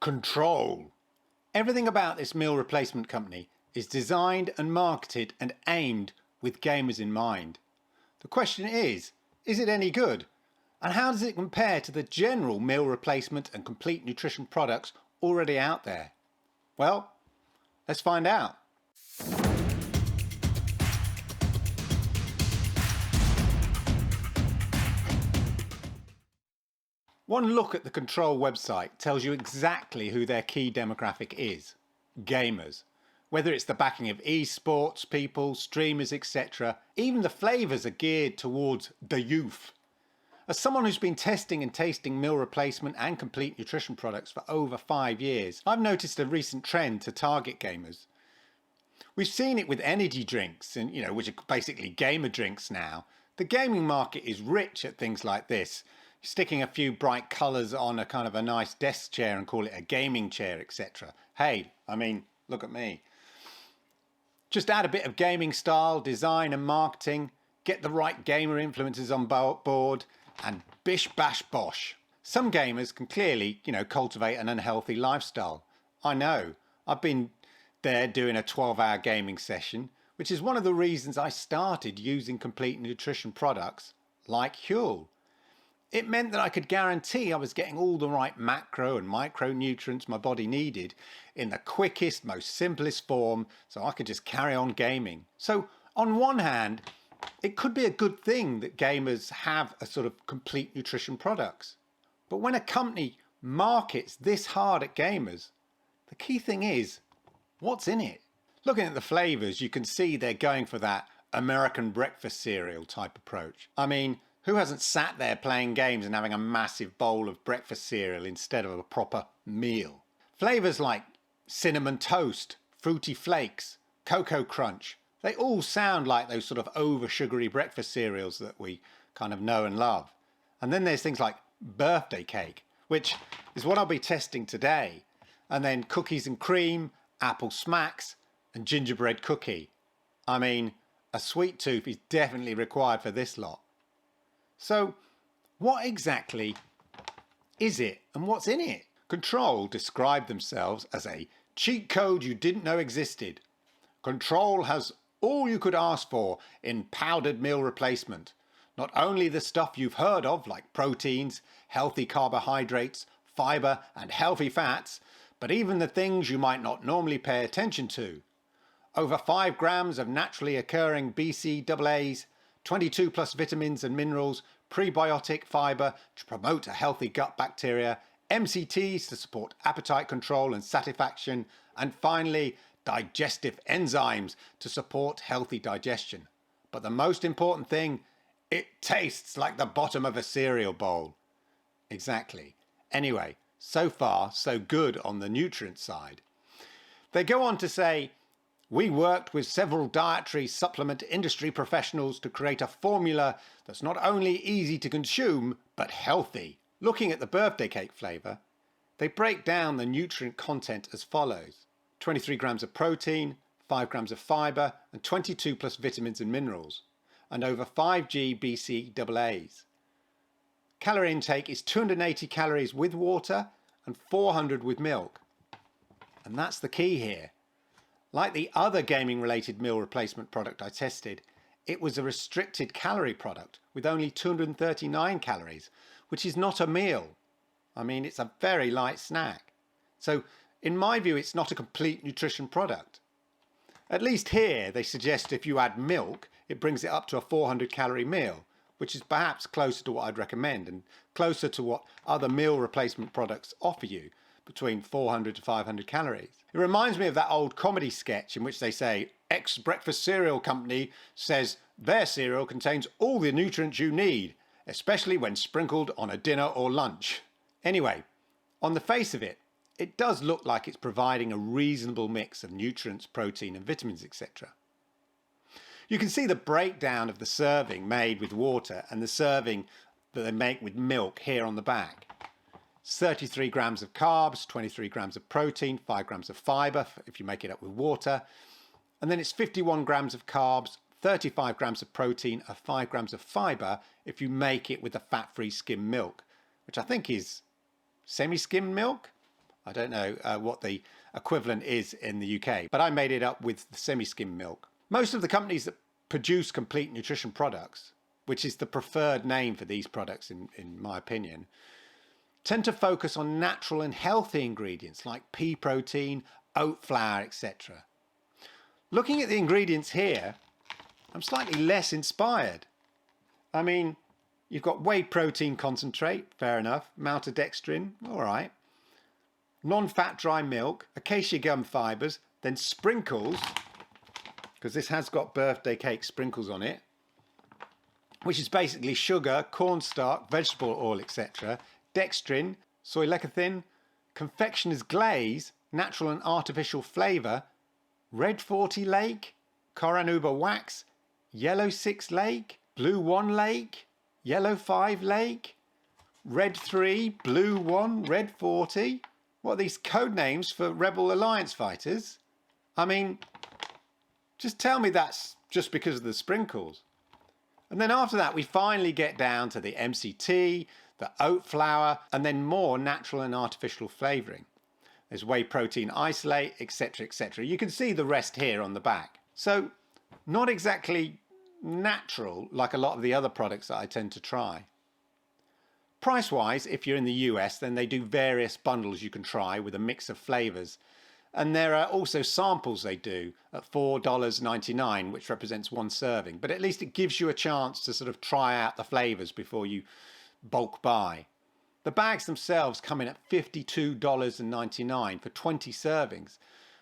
Control. Everything about this meal replacement company is designed and marketed and aimed with gamers in mind. The question is it any good? And how does it compare to the general meal replacement and complete nutrition products already out there? Well, let's find out. One look at the Control website tells you exactly who their key demographic is. Gamers. Whether it's the backing of esports people, streamers, etc., even the flavours are geared towards the youth. As someone who's been testing and tasting meal replacement and complete nutrition products for over 5 years, I've noticed a recent trend to target gamers. We've seen it with energy drinks, and which are basically gamer drinks now. The gaming market is rich at things like this. Sticking a few bright colours on a kind of a nice desk chair and call it a gaming chair, etc. Hey, I mean, look at me. Just add a bit of gaming style, design and marketing, get the right gamer influencers on board, and bish bash bosh. Some gamers can clearly, cultivate an unhealthy lifestyle. I know. I've been there doing a 12-hour gaming session, which is one of the reasons I started using complete nutrition products like Huel. It meant that I could guarantee I was getting all the right macro and micronutrients my body needed in the quickest, most simplest form, so I could just carry on gaming. So on one hand, it could be a good thing that gamers have a sort of complete nutrition products. But when a company markets this hard at gamers, the key thing is, what's in it? Looking at the flavours, you can see they're going for that American breakfast cereal type approach. I mean, who hasn't sat there playing games and having a massive bowl of breakfast cereal instead of a proper meal? Flavours like cinnamon toast, fruity flakes, cocoa crunch, they all sound like those sort of over sugary breakfast cereals that we kind of know and love. And then there's things like birthday cake, which is what I'll be testing today. And then cookies and cream, apple smacks, and gingerbread cookie. I mean, a sweet tooth is definitely required for this lot. So, what exactly is it and what's in it? Control described themselves as a cheat code you didn't know existed. Control has all you could ask for in powdered meal replacement. Not only the stuff you've heard of like proteins, healthy carbohydrates, fibre and healthy fats, but even the things you might not normally pay attention to. Over 5 grams of naturally occurring BCAAs, 22 plus vitamins and minerals, prebiotic fibre to promote a healthy gut bacteria, MCTs to support appetite control and satisfaction, and finally, digestive enzymes to support healthy digestion. But the most important thing, it tastes like the bottom of a cereal bowl. Exactly. Anyway, so far, so good on the nutrient side. They go on to say, we worked with several dietary supplement industry professionals to create a formula that's not only easy to consume, but healthy. Looking at the birthday cake flavour, they break down the nutrient content as follows. 23 grams of protein, 5 grams of fibre, and 22 plus vitamins and minerals, and over 5g BCAAs. Calorie intake is 280 calories with water and 400 with milk. And that's the key here. Like the other gaming-related meal replacement product I tested, it was a restricted calorie product with only 239 calories, which is not a meal. I mean, it's a very light snack. So, in my view, it's not a complete nutrition product. At least here, they suggest if you add milk, it brings it up to a 400-calorie meal, which is perhaps closer to what I'd recommend and closer to what other meal replacement products offer you, between 400 to 500 calories. It reminds me of that old comedy sketch in which they say, ex-breakfast cereal company says their cereal contains all the nutrients you need, especially when sprinkled on a dinner or lunch. Anyway, on the face of it, it does look like it's providing a reasonable mix of nutrients, protein and vitamins, etc. You can see the breakdown of the serving made with water and the serving that they make with milk here on the back. 33 grams of carbs, 23 grams of protein, 5 grams of fibre if you make it up with water. And then it's 51 grams of carbs, 35 grams of protein and 5 grams of fibre if you make it with the fat-free skim milk, which I think is semi-skimmed milk. I don't know what the equivalent is in the UK, but I made it up with the semi-skim milk. Most of the companies that produce complete nutrition products, which is the preferred name for these products in my opinion, tend to focus on natural and healthy ingredients like pea protein, oat flour, etc. Looking at the ingredients here, I'm slightly less inspired. I mean, you've got whey protein concentrate, fair enough, maltodextrin, all right. Non-fat dry milk, acacia gum fibres, then sprinkles, because this has got birthday cake sprinkles on it, which is basically sugar, cornstarch, vegetable oil, etc., dextrin, soy lecithin, confectioner's glaze, natural and artificial flavour, red 40 lake, Coranuba wax, yellow 6 lake, blue 1 lake, yellow 5 lake, red 3, blue 1, red 40. What are these code names for Rebel Alliance fighters? I mean, just tell me that's just because of the sprinkles. And then after that, we finally get down to the MCT, the oat flour, and then more natural and artificial flavouring. There's whey protein isolate, etc., etc. You can see the rest here on the back. So not exactly natural like a lot of the other products that I tend to try. Price-wise, if you're in the US, then they do various bundles you can try with a mix of flavours. And there are also samples they do at $4.99, which represents one serving. But at least it gives you a chance to sort of try out the flavours before you bulk buy. The bags themselves come in at $52.99 for 20 servings,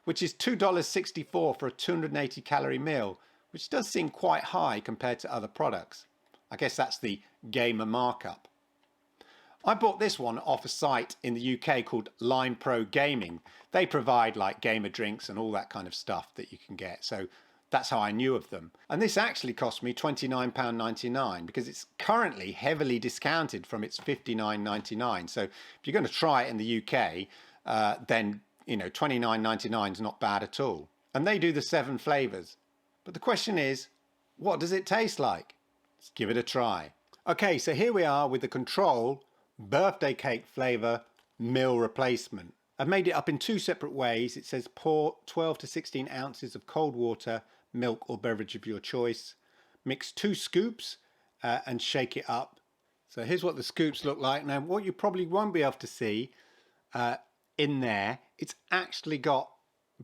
which is $2.64 for a 280 calorie meal, which does seem quite high compared to other products. I guess that's the gamer markup. I bought this one off a site in the UK called Line Pro Gaming. They provide like gamer drinks and all that kind of stuff that you can get. So that's how I knew of them. And this actually cost me £29.99 because it's currently heavily discounted from its $59.99. So if you're going to try it in the UK, then you know £29.99 is not bad at all. And they do the 7 flavours. But the question is, what does it taste like? Let's give it a try. Okay, so here we are with the Control birthday cake flavour meal replacement. I've made it up in 2 separate ways. It says pour 12 to 16 ounces of cold water, milk or beverage of your choice. Mix 2 scoops and shake it up. So here's what the scoops look like. Now what you probably won't be able to see in there, it's actually got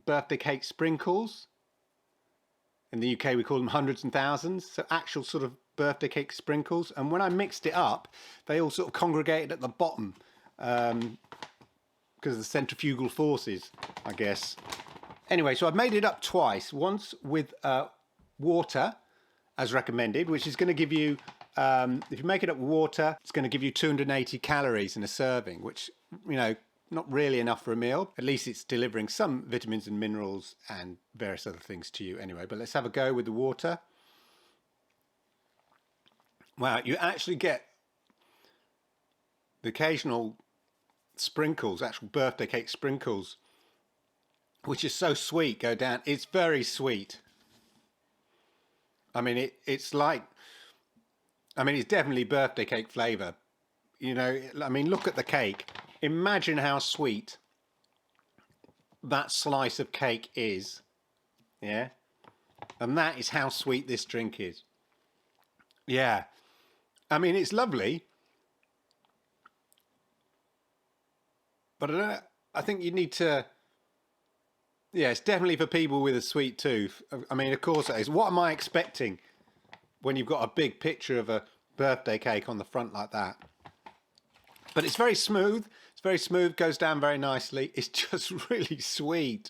birthday cake sprinkles. In the UK we call them hundreds and thousands. So actual sort of birthday cake sprinkles. And when I mixed it up, they all sort of congregated at the bottom because of the centrifugal forces, I guess. Anyway, so I've made it up twice. Once with water, as recommended, which is going to give you, if you make it up with water, it's going to give you 280 calories in a serving, which, you know, not really enough for a meal. At least it's delivering some vitamins and minerals and various other things to you anyway. But let's have a go with the water. Wow, you actually get the occasional sprinkles, actual birthday cake sprinkles, which is so sweet, go down. It's very sweet. I mean, it's like, I mean, it's definitely birthday cake flavour. You know, I mean, look at the cake. Imagine how sweet that slice of cake is. Yeah. And that is how sweet this drink is. Yeah. I mean, it's lovely. But I think you need to, yeah, it's definitely for people with a sweet tooth. I mean, of course it is. What am I expecting when you've got a big picture of a birthday cake on the front like that? But it's very smooth. It's very smooth, goes down very nicely. It's just really sweet.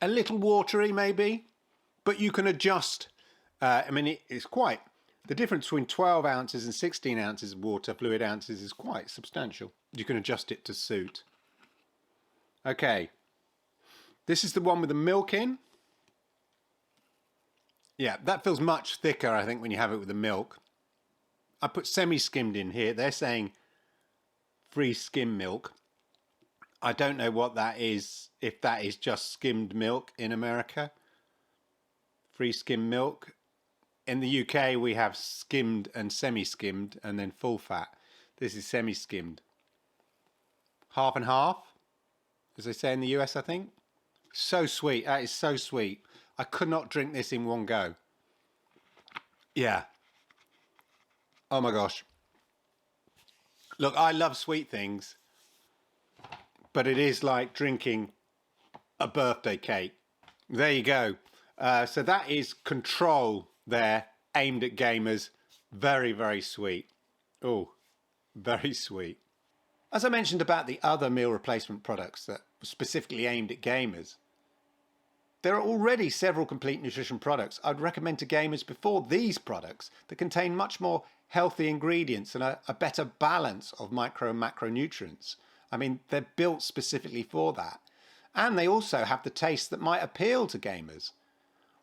A little watery maybe, but you can adjust. I mean, it's quite, the difference between 12 ounces and 16 ounces of water, fluid ounces, is quite substantial. You can adjust it to suit. Okay. This is the one with the milk in. Yeah, that feels much thicker, I think, when you have it with the milk. I put semi-skimmed in here. They're saying free skim milk. I don't know what that is, if that is just skimmed milk in America. Free skim milk. In the UK, we have skimmed and semi-skimmed and then full fat. This is semi-skimmed. Half and half. as they say in the US, I think. So sweet. That is so sweet. I could not drink this in one go. Yeah. Oh my gosh. Look, I love sweet things, but it is like drinking a birthday cake. There you go. So that is Control there, aimed at gamers. Very, very sweet. Oh, very sweet. As I mentioned about the other meal replacement products that were specifically aimed at gamers, there are already several complete nutrition products I'd recommend to gamers before these products that contain much more healthy ingredients and a better balance of micro and macronutrients. I mean, they're built specifically for that. And they also have the taste that might appeal to gamers.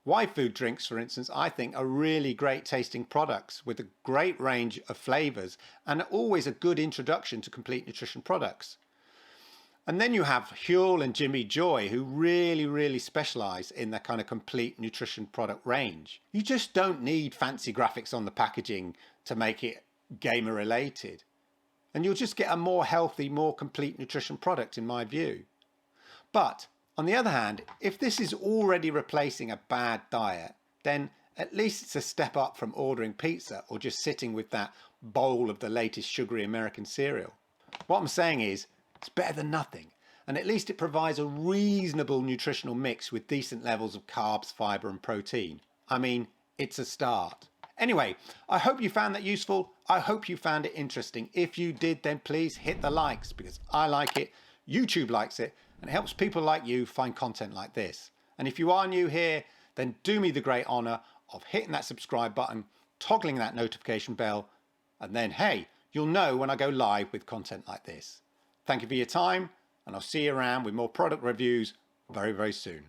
Y-Food drinks, for instance, I think are really great tasting products with a great range of flavours and always a good introduction to complete nutrition products. And then you have Huel and Jimmy Joy, who really specialise in that kind of complete nutrition product range. You just don't need fancy graphics on the packaging to make it gamer related. And you'll just get a more healthy, more complete nutrition product in my view. But on the other hand, if this is already replacing a bad diet, then at least it's a step up from ordering pizza or just sitting with that bowl of the latest sugary American cereal. What I'm saying is, it's better than nothing, and at least it provides a reasonable nutritional mix with decent levels of carbs, fibre and protein. I mean, it's a start. Anyway, I hope you found that useful. I hope you found it interesting. If you did, then please hit the likes, because I like it, YouTube likes it, and it helps people like you find content like this. And if you are new here, then do me the great honour of hitting that subscribe button, toggling that notification bell, and then, hey, you'll know when I go live with content like this. Thank you for your time, and I'll see you around with more product reviews very soon.